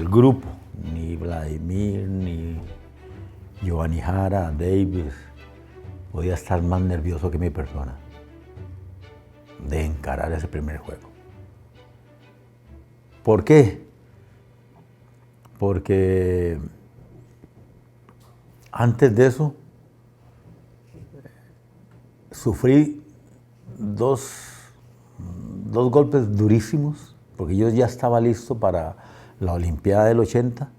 del grupo, ni Vladimir, ni Giovanni Jara, Davis, podía estar más nervioso que mi persona de encarar ese primer juego. ¿Por qué? Porque antes de eso sufrí dos golpes durísimos, porque yo ya estaba listo para la Olimpiada del 80.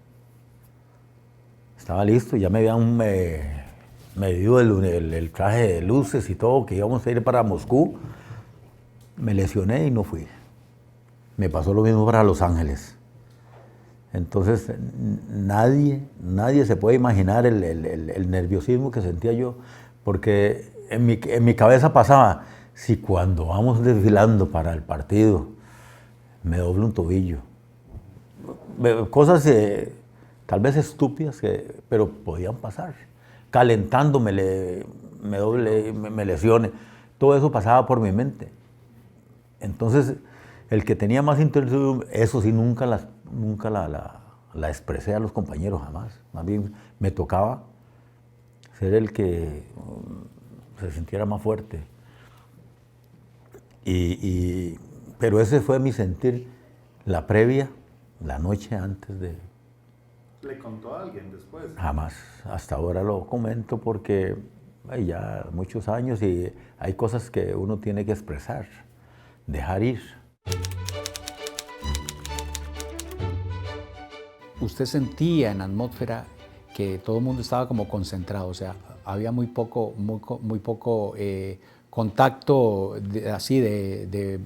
Estaba listo, ya me habían medido el traje de luces y todo, que íbamos a ir para Moscú. Me lesioné y no fui. Me pasó lo mismo para Los Ángeles. Entonces, nadie se puede imaginar el nerviosismo que sentía yo, porque en mi cabeza pasaba, si cuando vamos desfilando para el partido me doblo un tobillo. Cosas tal vez estúpidas, pero podían pasar. Calentando me lesione. Todo eso pasaba por mi mente. Entonces, el que tenía más incertidumbre, eso sí, nunca la expresé a los compañeros, jamás. Más bien me tocaba ser el que se sintiera más fuerte. Pero ese fue mi sentir, la previa, la noche antes de... ¿Le contó a alguien después? Jamás. Hasta ahora lo comento porque hay ya muchos años y hay cosas que uno tiene que expresar, dejar ir. ¿Usted sentía en la atmósfera que todo el mundo estaba como concentrado? O sea, había muy poco contacto así de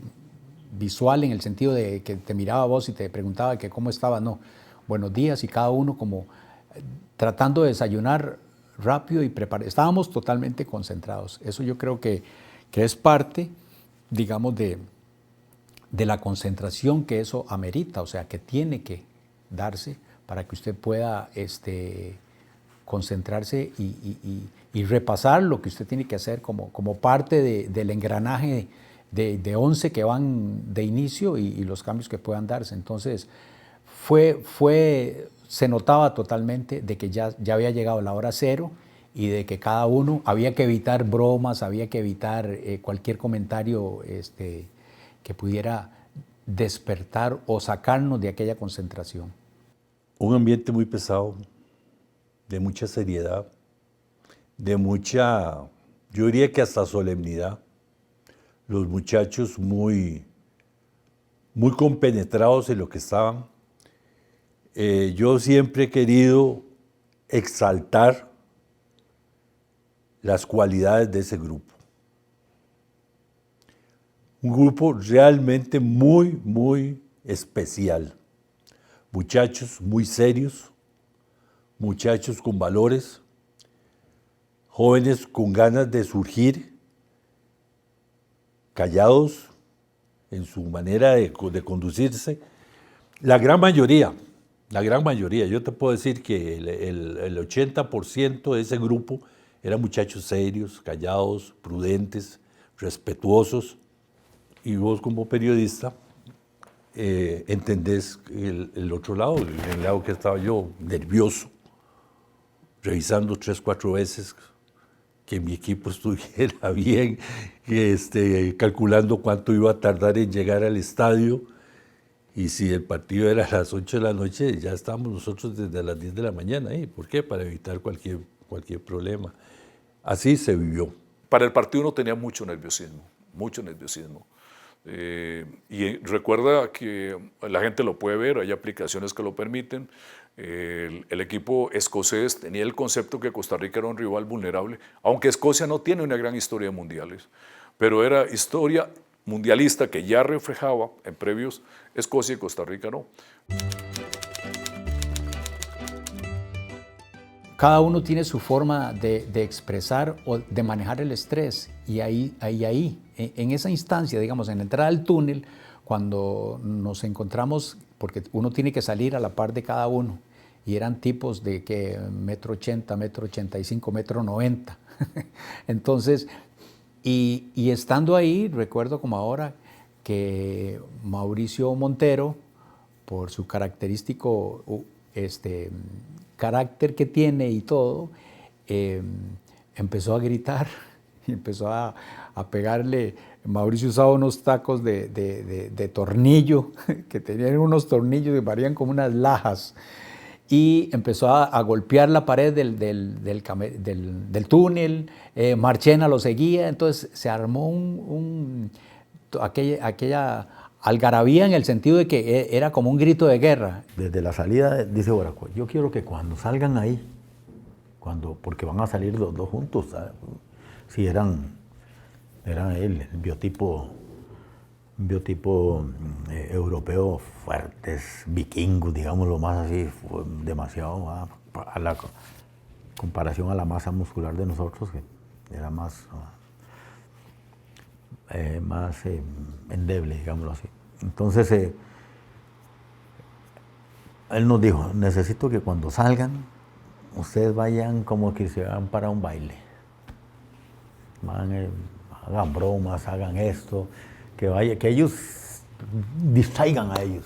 visual, en el sentido de que te miraba a vos y te preguntaba que cómo estaba, no. Buenos días, y cada uno como tratando de desayunar rápido y preparar. Estábamos totalmente concentrados. Eso yo creo que es parte, digamos, de la concentración que eso amerita, o sea, que tiene que darse para que usted pueda concentrarse y repasar lo que usted tiene que hacer como parte del engranaje de 11 que van de inicio y los cambios que puedan darse. Entonces, se notaba totalmente de que ya había llegado la hora cero y de que cada uno había que evitar bromas, había que evitar cualquier comentario que pudiera despertar o sacarnos de aquella concentración. Un ambiente muy pesado, de mucha seriedad, de mucha, yo diría que hasta solemnidad. Los muchachos muy compenetrados en lo que estaban. Yo siempre he querido exaltar las cualidades de ese grupo. Un grupo realmente muy especial. Muchachos muy serios, muchachos con valores, jóvenes con ganas de surgir, callados en su manera de conducirse. La gran mayoría, yo te puedo decir que el 80% de ese grupo eran muchachos serios, callados, prudentes, respetuosos. Y vos como periodista entendés el otro lado, el lado que estaba yo, nervioso, revisando 3, 4 veces que mi equipo estuviera bien, calculando cuánto iba a tardar en llegar al estadio, y si el partido era a las 8 de la noche, ya estábamos nosotros desde las 10 de la mañana ahí. ¿Por qué? Para evitar cualquier problema. Así se vivió. Para el partido uno tenía mucho nerviosismo, mucho nerviosismo. Y recuerda que la gente lo puede ver, hay aplicaciones que lo permiten. El equipo escocés tenía el concepto que Costa Rica era un rival vulnerable, aunque Escocia no tiene una gran historia de mundiales, pero era historia mundialista que ya reflejaba en previos Escocia y Costa Rica no. Cada uno tiene su forma de expresar o de manejar el estrés, y ahí, en esa instancia, digamos, en la entrada al túnel, cuando nos encontramos, porque uno tiene que salir a la par de cada uno, y eran tipos de que 1,80 m, 1,85 m, 1,90 m. Entonces, y estando ahí, recuerdo como ahora que Mauricio Montero por su característico carácter que tiene y todo, empezó a gritar, y empezó a pegarle. Mauricio usaba unos tacos de tornillo, que tenían unos tornillos que parecían como unas lajas, y empezó a golpear la pared del túnel. Marchena lo seguía, entonces se armó aquella algarabía, en el sentido de que era como un grito de guerra. Desde la salida dice Boraco, yo quiero que cuando salgan ahí, porque van a salir los dos juntos, ¿sabes? Sí, eran el biotipo europeo, fuertes, vikingos, digámoslo más así, fue demasiado, a la comparación a la masa muscular de nosotros, que era más endeble, digámoslo así. Entonces, él nos dijo, necesito que cuando salgan, ustedes vayan como que se van para un baile. Hagan bromas, hagan esto, que ellos distraigan a ellos.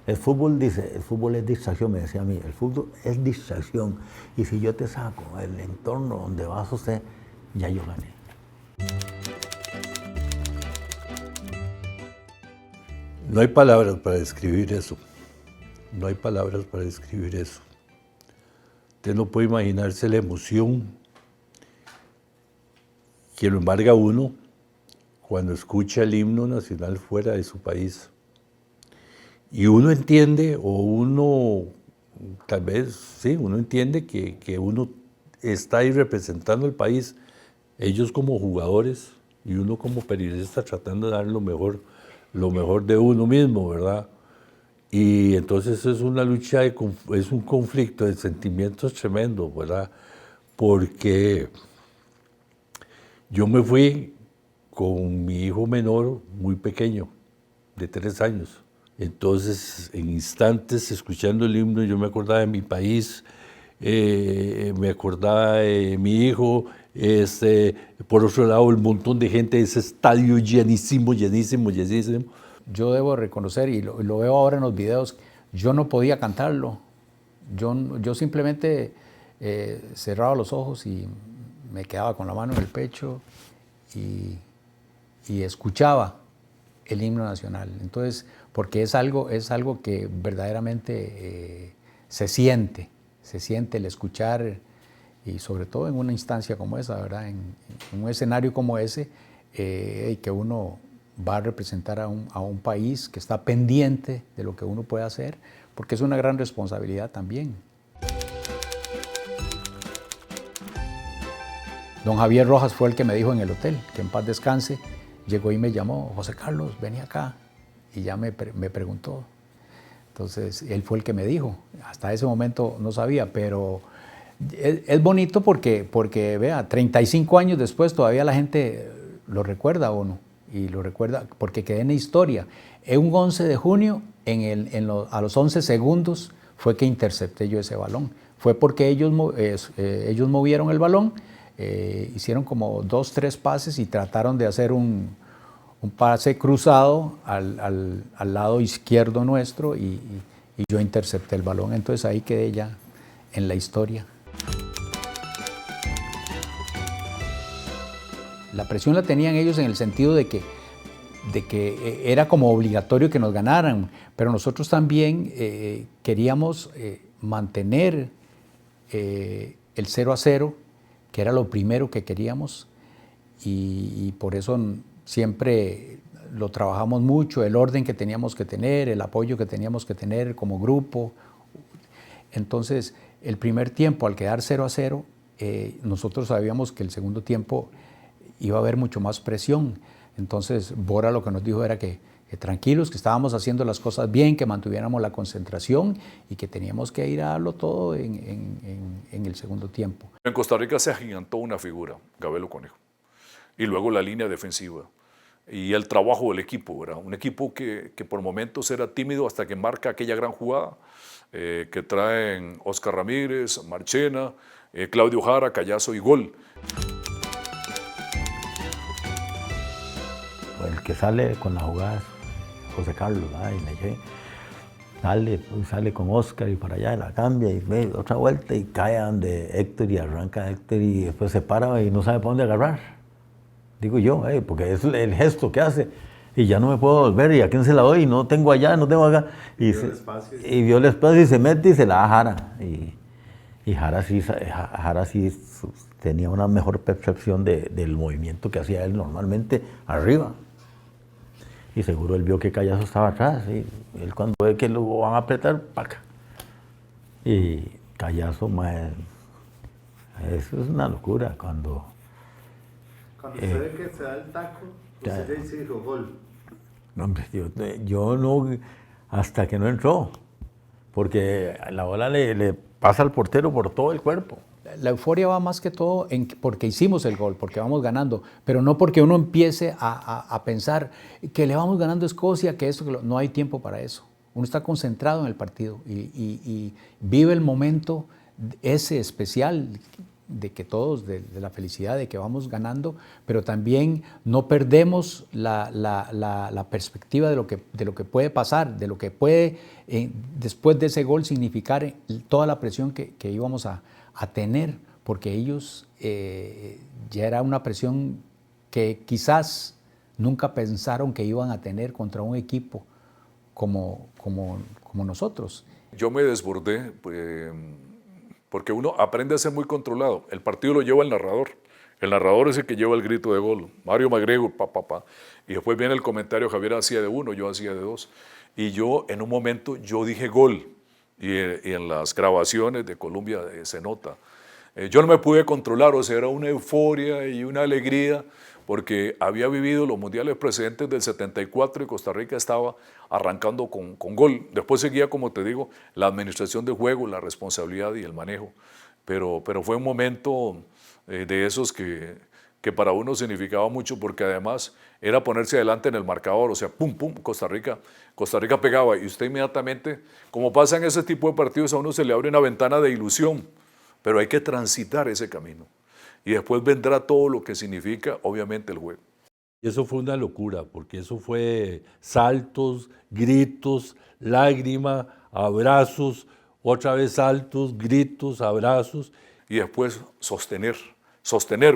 El fútbol es distracción, me decía a mí, el fútbol es distracción. Y si yo te saco el entorno donde vas usted, ya yo gané. No hay palabras para describir eso. No hay palabras para describir eso. Usted no puede imaginarse la emoción que lo embarga uno cuando escucha el himno nacional fuera de su país. Y uno entiende, o uno, tal vez, sí, uno entiende que uno está ahí representando el país, ellos como jugadores y uno como periodista tratando de dar lo mejor de uno mismo, ¿verdad? Y entonces es una lucha, es un conflicto de sentimientos tremendo, ¿verdad? Porque yo me fui con mi hijo menor muy pequeño, de 3 años. Entonces, en instantes, escuchando el himno, yo me acordaba de mi país, me acordaba de mi hijo, por otro lado, el montón de gente, ese estadio llenísimo. Yo debo reconocer, y lo veo ahora en los videos, yo no podía cantarlo. Yo simplemente cerraba los ojos y me quedaba con la mano en el pecho y escuchaba el himno nacional. Entonces, porque es algo que verdaderamente se siente el escuchar, y sobre todo en una instancia como esa, ¿verdad? En un escenario como ese, que uno va a representar a un país que está pendiente de lo que uno puede hacer, porque es una gran responsabilidad también. Don Javier Rojas fue el que me dijo en el hotel, que en paz descanse, llegó y me llamó, José Carlos, vení acá, y ya me preguntó. Entonces, él fue el que me dijo. Hasta ese momento no sabía, pero es bonito porque, vea, 35 años después todavía la gente lo recuerda a uno, y lo recuerda porque queda en la historia. En un 11 de junio, a los 11 segundos, fue que intercepté yo ese balón. Fue porque ellos movieron el balón, hicieron como 2, 3 pases y trataron de hacer un pase cruzado al lado izquierdo nuestro, y yo intercepté el balón. Entonces ahí quedé ya en la historia. La presión la tenían ellos en el sentido de que era como obligatorio que nos ganaran, pero nosotros también queríamos mantener el 0-0, que era lo primero que queríamos, y por eso siempre lo trabajamos mucho, el orden que teníamos que tener, el apoyo que teníamos que tener como grupo. Entonces, el primer tiempo, al quedar 0-0, nosotros sabíamos que el segundo tiempo iba a haber mucho más presión. Entonces, Bora lo que nos dijo era que tranquilos, que estábamos haciendo las cosas bien, que mantuviéramos la concentración y que teníamos que ir a darlo todo en el segundo tiempo. En Costa Rica se agigantó una figura, Gabelo Conejo, y luego la línea defensiva y el trabajo del equipo, ¿verdad? Un equipo que por momentos era tímido hasta que marca aquella gran jugada que traen Oscar Ramírez, Marchena, Claudio Jara, Callazo y gol. El que sale con la jugada es José Carlos, ¿verdad? sale con Oscar y para allá, la cambia y ve otra vuelta y cae donde Héctor y arranca Héctor y después se para y no sabe para dónde agarrar. Digo yo, porque es el gesto que hace y ya no me puedo volver y a quién se la doy y no tengo allá, no tengo acá. Y vio el espacio y se mete y se la da a Jara. Y Jara sí tenía una mejor percepción del movimiento que hacía él normalmente arriba. Y seguro él vio que Callazo estaba atrás. Y él cuando ve que lo van a apretar, ¡paca! Y Callazo, eso es una locura. Cuando usted ve que se da el taco, usted ya dice, dijo, gol. No, hombre, yo no, hasta que no entró. Porque la bola le pasa al portero por todo el cuerpo. La euforia va más que todo porque hicimos el gol, porque vamos ganando, pero no porque uno empiece a pensar que le vamos ganando a Escocia, que esto, no hay tiempo para eso. Uno está concentrado en el partido y vive el momento ese especial de que todos, de la felicidad de que vamos ganando, pero también no perdemos la perspectiva de lo que puede pasar, de lo que puede después de ese gol significar toda la presión que íbamos a tener, porque ellos ya era una presión que quizás nunca pensaron que iban a tener contra un equipo como nosotros. Yo me desbordé porque uno aprende a ser muy controlado. El partido lo lleva el narrador. El narrador es el que lleva el grito de gol. Mario MacGregor, pa. Y después viene el comentario, Javier hacía de 1, yo hacía de 2. Y yo, en un momento, yo dije gol. Y en las grabaciones de Colombia se nota. Yo no me pude controlar, o sea, era una euforia y una alegría, porque había vivido los mundiales precedentes del 74 y Costa Rica estaba arrancando con gol. Después seguía, como te digo, la administración de juego, la responsabilidad y el manejo. Pero fue un momento de esos que para uno significaba mucho, porque además era ponerse adelante en el marcador, o sea, pum, Costa Rica pegaba y usted inmediatamente, como pasa en ese tipo de partidos, a uno se le abre una ventana de ilusión, pero hay que transitar ese camino y después vendrá todo lo que significa, obviamente, el juego. Y eso fue una locura, porque eso fue saltos, gritos, lágrima, abrazos, otra vez saltos, gritos, abrazos. Y después sostener,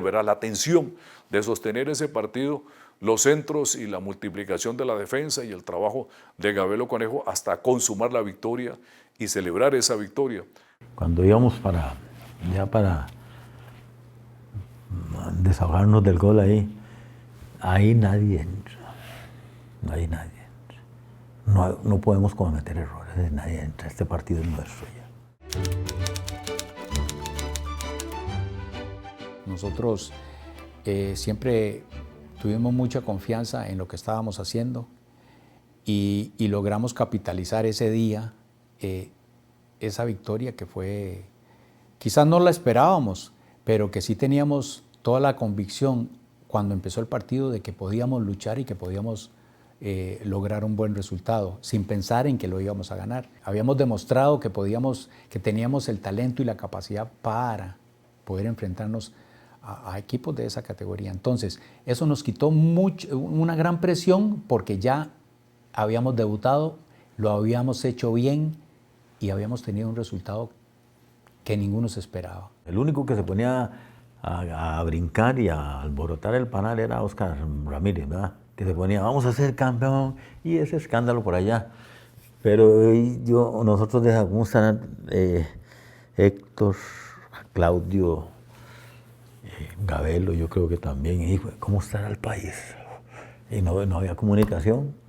¿verdad? La tensión de sostener ese partido, los centros y la multiplicación de la defensa y el trabajo de Gabelo Conejo hasta consumar la victoria y celebrar esa victoria. Cuando íbamos para desahogarnos del gol ahí nadie entra. Ahí nadie entra. No podemos cometer errores, nadie entra. Este partido es nuestro ya. Nosotros siempre tuvimos mucha confianza en lo que estábamos haciendo y logramos capitalizar ese día esa victoria que fue, quizás no la esperábamos, pero que sí teníamos toda la convicción cuando empezó el partido de que podíamos luchar y que podíamos lograr un buen resultado, sin pensar en que lo íbamos a ganar. Habíamos demostrado que teníamos el talento y la capacidad para poder enfrentarnos a equipos de esa categoría. Entonces, eso nos quitó una gran presión porque ya habíamos debutado, lo habíamos hecho bien y habíamos tenido un resultado que ninguno se esperaba. El único que se ponía a brincar y a alborotar el panal era Oscar Ramírez, ¿verdad? Que se ponía, vamos a ser campeón, y ese escándalo por allá. Pero nosotros dejamos, ¿cómo están Héctor, Claudio, Gabelo? Yo creo que también, y ¿cómo estará el país? Y no había comunicación.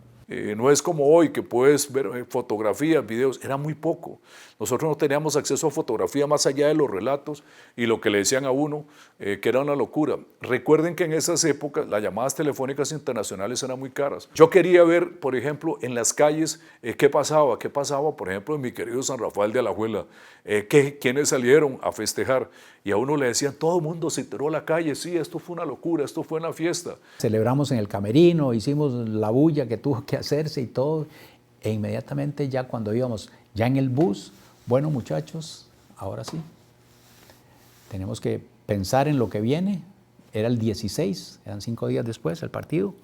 No es como hoy que puedes ver fotografías, videos, era muy poco. Nosotros no teníamos acceso a fotografía más allá de los relatos y lo que le decían a uno, que era una locura. Recuerden que en esas épocas las llamadas telefónicas internacionales eran muy caras. Yo quería ver, por ejemplo, en las calles qué pasaba, por ejemplo, en mi querido San Rafael de Alajuela, quiénes salieron a festejar. Y a uno le decían, todo el mundo se tiró a la calle, sí, esto fue una locura, esto fue una fiesta. Celebramos en el camerino, hicimos la bulla que tuvo que hacerse y todo, e inmediatamente ya cuando íbamos ya en el bus, bueno muchachos, ahora sí, tenemos que pensar en lo que viene. Era el 16, eran 5 días después el partido.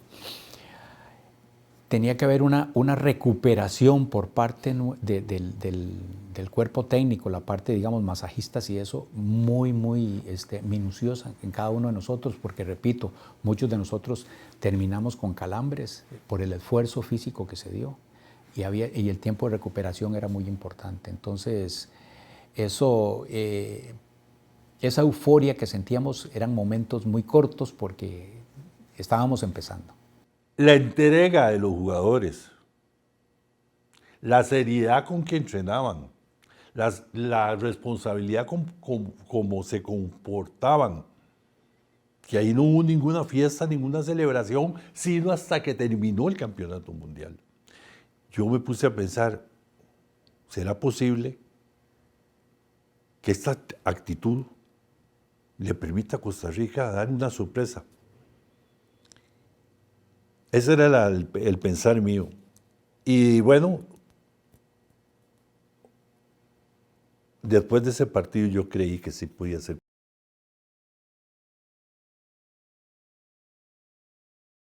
tenía que haber una recuperación por parte del cuerpo técnico, la parte, digamos, masajistas y eso, muy minuciosa en cada uno de nosotros, porque repito, muchos de nosotros terminamos con calambres por el esfuerzo físico que se dio y el tiempo de recuperación era muy importante. Entonces, eso, esa euforia que sentíamos eran momentos muy cortos porque estábamos empezando. La entrega de los jugadores, la seriedad con que entrenaban, la responsabilidad como se comportaban, que ahí no hubo ninguna fiesta, ninguna celebración, sino hasta que terminó el campeonato mundial. Yo me puse a pensar, ¿será posible que esta actitud le permita a Costa Rica dar una sorpresa? Ese era el pensar mío. Y bueno, después de ese partido yo creí que sí podía ser